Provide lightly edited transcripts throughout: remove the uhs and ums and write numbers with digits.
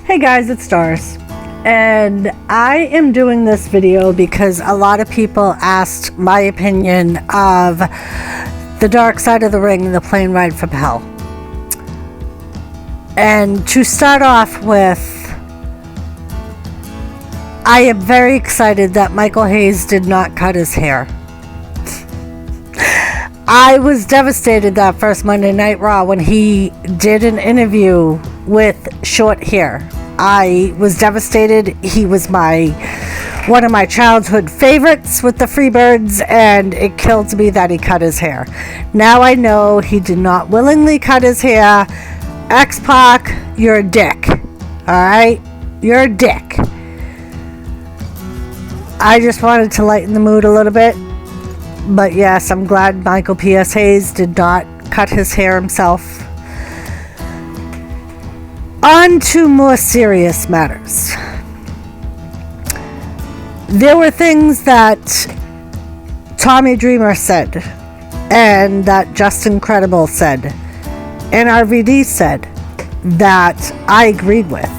Hey guys, it's Stars, and I am doing this video because a lot of people asked my opinion of the Dark Side of the Ring, the plane ride from hell. And to start off with, I am very excited that Michael Hayes did not cut his hair. I was devastated that first Monday Night Raw when he did an interview with short hair. I was devastated. He was one of my childhood favorites with the Freebirds, and it killed me that he cut his hair. Now I know he did not willingly cut his hair. X-Pac, you're a dick. Alright? You're a dick. I just wanted to lighten the mood a little bit. But yes, I'm glad Michael P.S. Hayes did not cut his hair himself. On to more serious matters. There were things that Tommy Dreamer said, and that Justin Credible said, and RVD said, that I agreed with.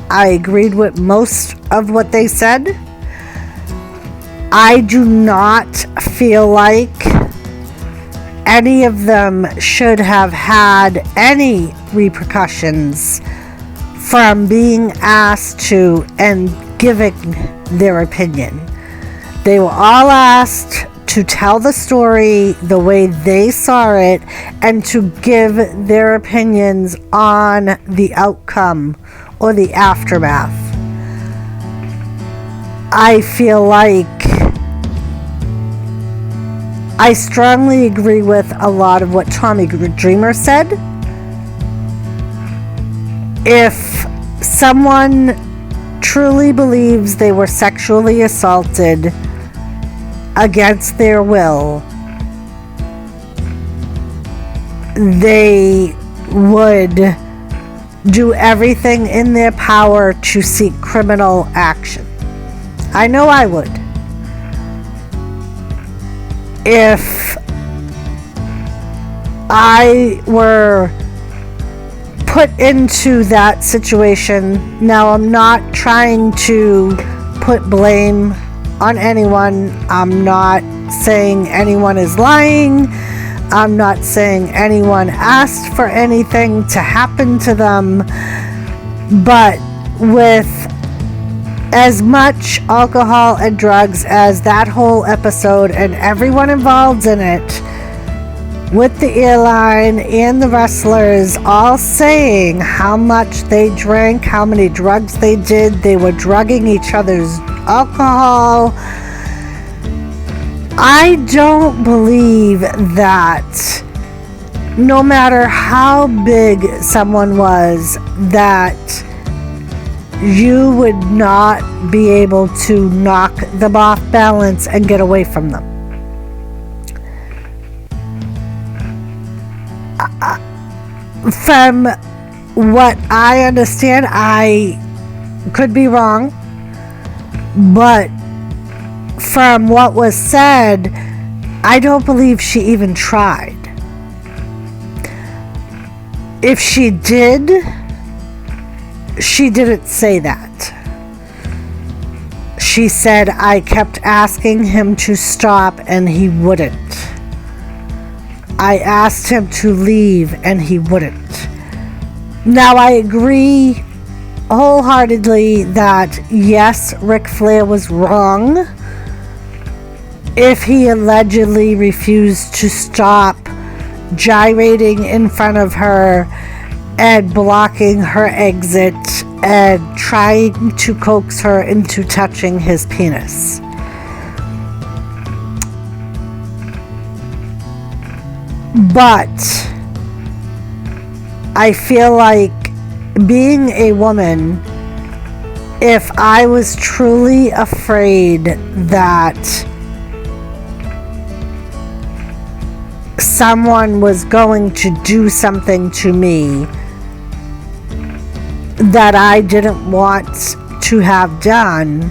I agreed with most of what they said. I do not feel like any of them should have had any repercussions from being asked to and giving their opinion. They were all asked to tell the story the way they saw it and to give their opinions on the outcome or the aftermath. I feel like I strongly agree with a lot of what Tommy Dreamer said. If someone truly believes they were sexually assaulted against their will, they would do everything in their power to seek criminal action. I know I would. If I were put into that situation, now I'm not trying to put blame on anyone. I'm not saying anyone is lying. I'm not saying anyone asked for anything to happen to them. But with as much alcohol and drugs as that whole episode and everyone involved in it, with the airline and the wrestlers all saying how much they drank, how many drugs they did, they were drugging each other's alcohol. I don't believe that no matter how big someone was, that you would not be able to knock them off balance and get away from them. From what I understand, I could be wrong, but from what was said, I don't believe she even tried. If she did, she didn't say that. She said, I kept asking him to stop and he wouldn't. I asked him to leave and he wouldn't. Now I agree wholeheartedly that yes, Ric Flair was wrong if he allegedly refused to stop gyrating in front of her and blocking her exit and trying to coax her into touching his penis. But I feel like being a woman, if I was truly afraid that someone was going to do something to me that I didn't want to have done,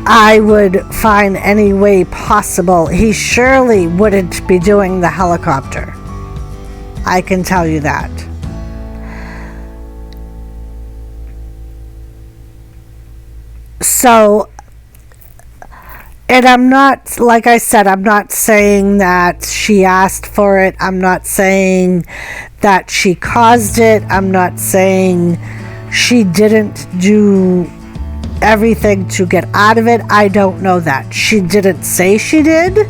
I would find any way possible. He surely wouldn't be doing the helicopter. I can tell you that. So, and I'm not, like I said, I'm not saying that she asked for it. I'm not saying that she caused it. I'm not saying she didn't do everything to get out of it. I don't know that. She didn't say she did.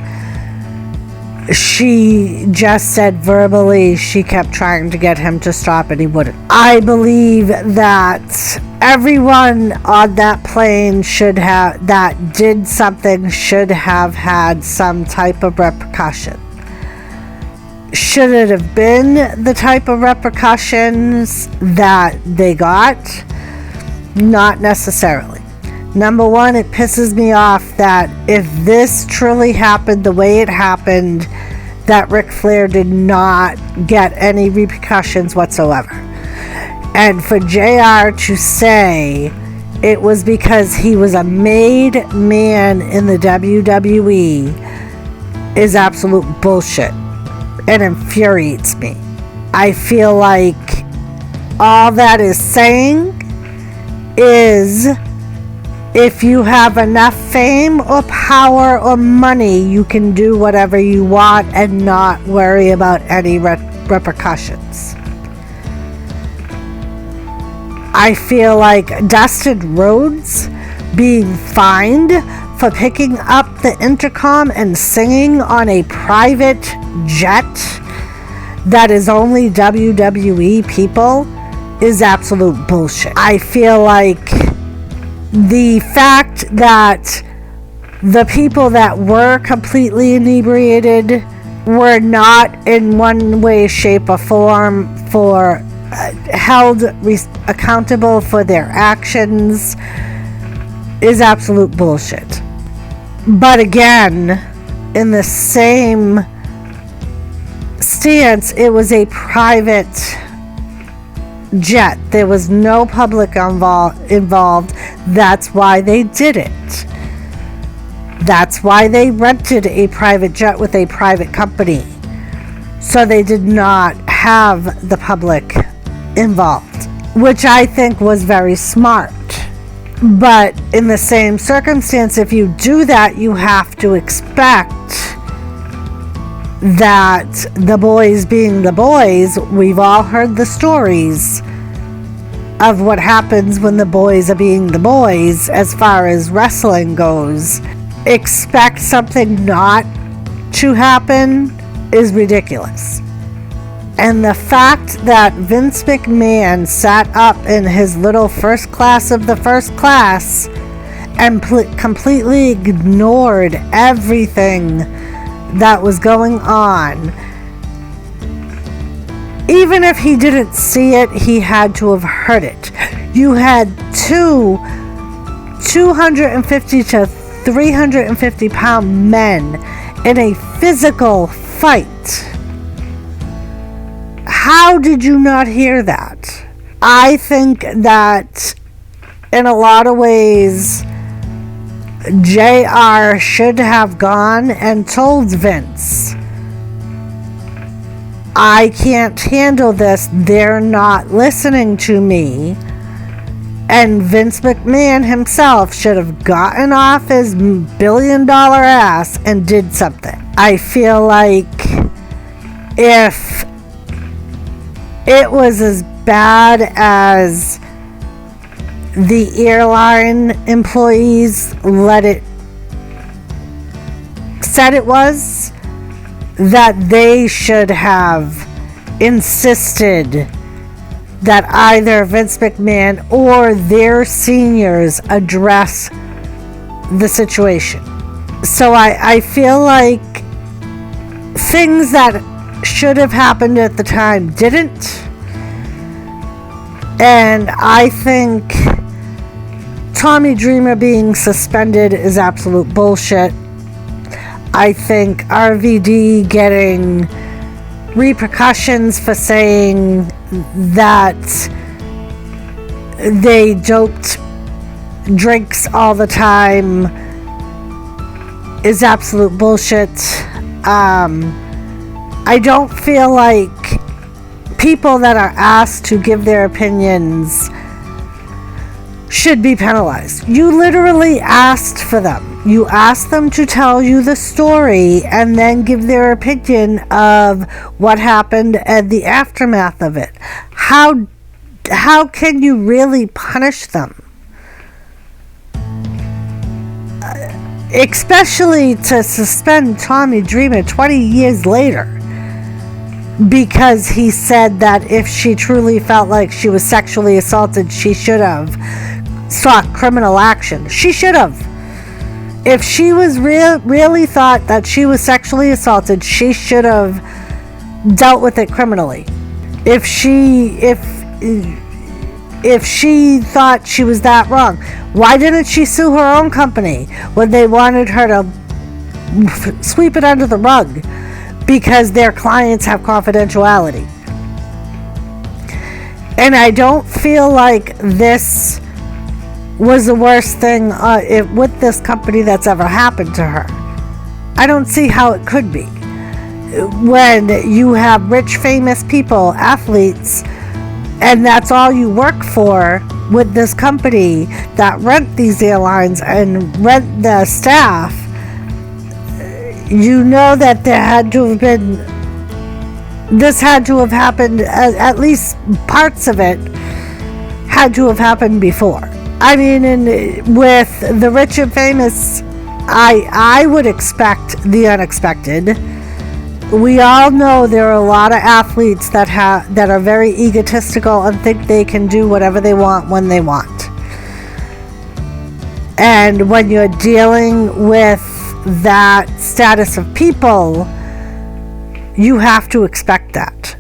She just said verbally she kept trying to get him to stop and he wouldn't. I believe that everyone on that plane that did something should have had some type of repercussion. Should it have been the type of repercussions that they got? Not necessarily. Number one, it pisses me off that if this truly happened the way it happened, that Ric Flair did not get any repercussions whatsoever. And for JR to say it was because he was a made man in the WWE is absolute bullshit and infuriates me. I feel like all that is saying is, if you have enough fame or power or money, you can do whatever you want and not worry about any repercussions. I feel like Dustin Rhodes being fined for picking up the intercom and singing on a private jet that is only WWE people is absolute bullshit. I feel like the fact that the people that were completely inebriated were not in one way, shape, or form held accountable for their actions is absolute bullshit. But again, in the same stance, it was a private jet. There was no public involved. That's why they did it. That's why they rented a private jet with a private company. So they did not have the public involved, which I think was very smart. But in the same circumstance, if you do that, you have to expect that the boys being the boys, we've all heard the stories of what happens when the boys are being the boys as far as wrestling goes. Expect something not to happen is ridiculous. And the fact that Vince McMahon sat up in his little first class of the first class and completely ignored everything that was going on. Even if he didn't see it, he had to have heard it. You had two 250 to 350 pound men in a physical fight. How did you not hear that? I think that in a lot of ways, JR should have gone and told Vince, I can't handle this. They're not listening to me. And Vince McMahon himself should have gotten off his billion-dollar ass and did something. I feel like if it was as bad as the airline employees said it was, that they should have insisted that either Vince McMahon or their seniors address the situation. So I feel like things that should have happened at the time didn't. And I think Tommy Dreamer being suspended is absolute bullshit. I think RVD getting repercussions for saying that they doped drinks all the time is absolute bullshit. I don't feel like people that are asked to give their opinions should be penalized. You literally asked for them. You asked them to tell you the story and then give their opinion of what happened and the aftermath of it. How can you really punish them? Especially to suspend Tommy Dreamer 20 years later because he said that if she truly felt like she was sexually assaulted, she should have sought criminal action. She should have. If she was really thought that she was sexually assaulted, she should have dealt with it criminally. If she thought she was that wrong, why didn't she sue her own company when they wanted her to sweep it under the rug because their clients have confidentiality? And I don't feel like this was the worst thing with this company that's ever happened to her. I don't see how it could be. When you have rich, famous people, athletes, and that's all you work for with this company that rent these airlines and rent the staff, you know that there had to have been, this had to have happened, at least parts of it had to have happened before. I mean, and with the rich and famous, I would expect the unexpected. We all know there are a lot of athletes that are very egotistical and think they can do whatever they want when they want. And when you're dealing with that status of people, you have to expect that.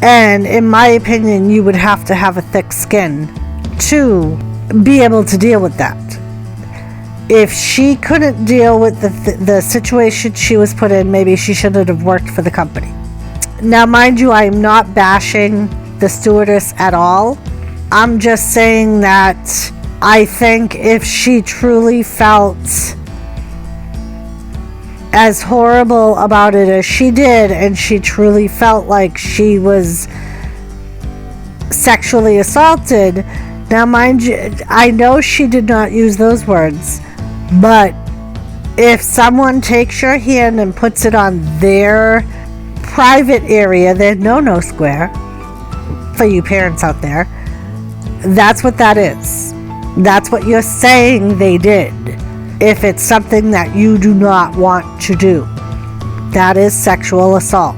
And in my opinion, you would have to have a thick skin to be able to deal with that. If she couldn't deal with the situation she was put in, maybe she shouldn't have worked for the company. Now, mind you, I am not bashing the stewardess at all. I'm just saying that I think if she truly felt as horrible about it as she did, and she truly felt like she was sexually assaulted, now mind you, I know she did not use those words, but if someone takes your hand and puts it on their private area, their no-no square, for you parents out there, that's what that is. That's what you're saying they did. If it's something that you do not want to do, that is sexual assault.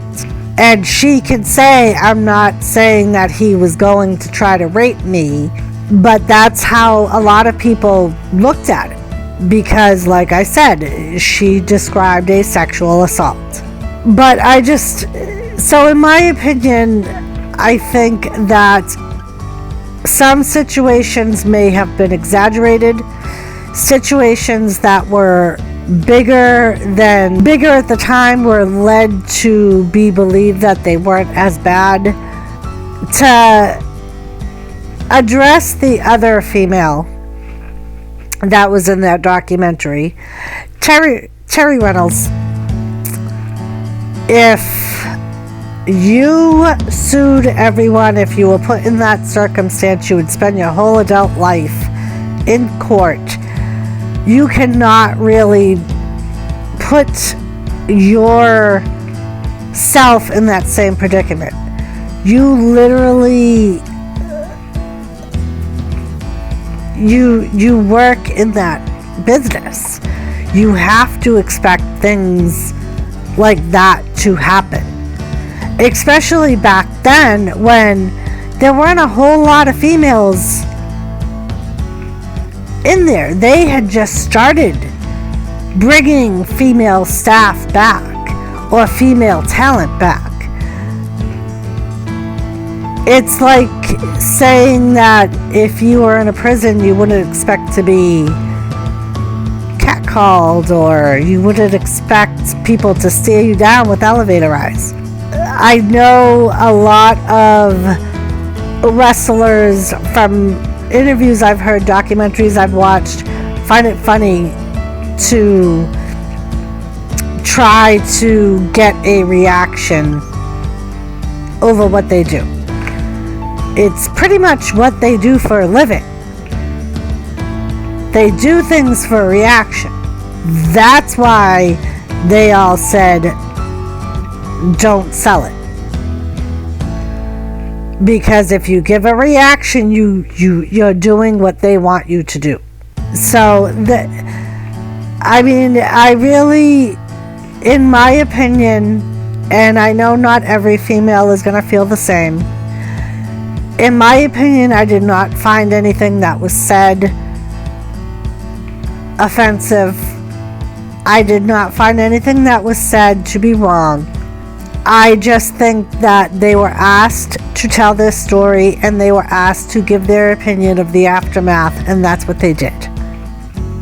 And she can say, I'm not saying that he was going to try to rape me, but that's how a lot of people looked at it. Because, like I said, she described a sexual assault. But so in my opinion, I think that some situations may have been exaggerated. Situations that were bigger at the time were led to be believed that they weren't as bad. To address the other female that was in that documentary, Terry Reynolds, if you sued everyone, if you were put in that circumstance, you would spend your whole adult life in court. You cannot really put yourself in that same predicament. You literally, you work in that business. You have to expect things like that to happen. Especially back then when there weren't a whole lot of females in there. They had just started bringing female staff back or female talent back. It's like saying that if you were in a prison, you wouldn't expect to be catcalled, or you wouldn't expect people to stare you down with elevator eyes. I know a lot of wrestlers, from interviews I've heard, documentaries I've watched, find it funny to try to get a reaction over what they do. It's pretty much what they do for a living. They do things for a reaction. That's why they all said, don't sell it. Because if you give a reaction, you're doing what they want you to do. So, I really, in my opinion, and I know not every female is going to feel the same, in my opinion, I did not find anything that was said offensive. I did not find anything that was said to be wrong. I just think that they were asked to tell their story, and they were asked to give their opinion of the aftermath, and that's what they did.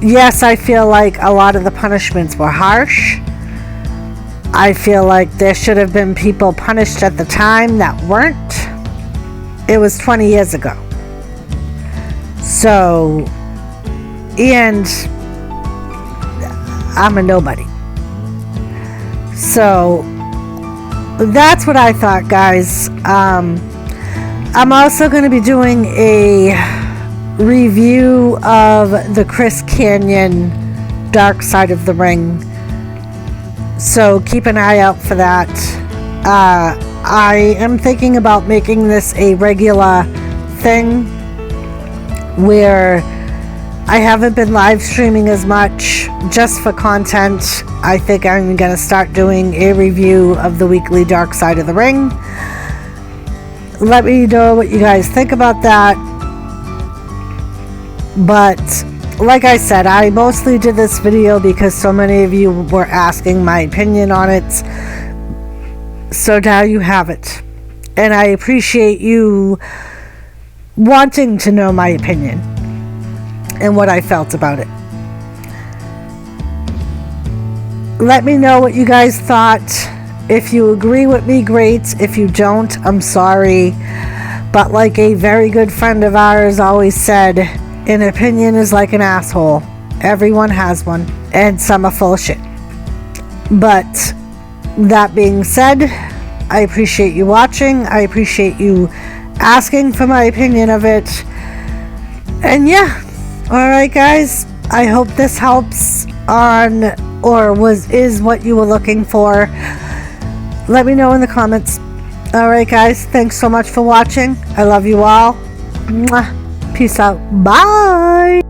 Yes, I feel like a lot of the punishments were harsh. I feel like there should have been people punished at the time that weren't. It was 20 years ago. So, and I'm a nobody. So, that's what I thought, guys. I'm also going to be doing a review of the Chris Canyon Darkside of the Ring. So keep an eye out for that. I am thinking about making this a regular thing where I haven't been live streaming as much just for content. I think I'm going to start doing a review of the weekly Darkside of the Ring. Let me know what you guys think about that. But like I said, I mostly did this video because so many of you were asking my opinion on it. So now you have it. And I appreciate you wanting to know my opinion and what I felt about it. Let me know what you guys thought. If you agree with me, great. If you don't, I'm sorry. But like a very good friend of ours always said, an opinion is like an asshole. Everyone has one, and some are full of shit. But that being said, I appreciate you watching. I appreciate you asking for my opinion of it. And yeah, alright guys, I hope this helps on, or is what you were looking for. Let me know in the comments. Alright guys, thanks so much for watching. I love you all. Mwah. Peace out. Bye.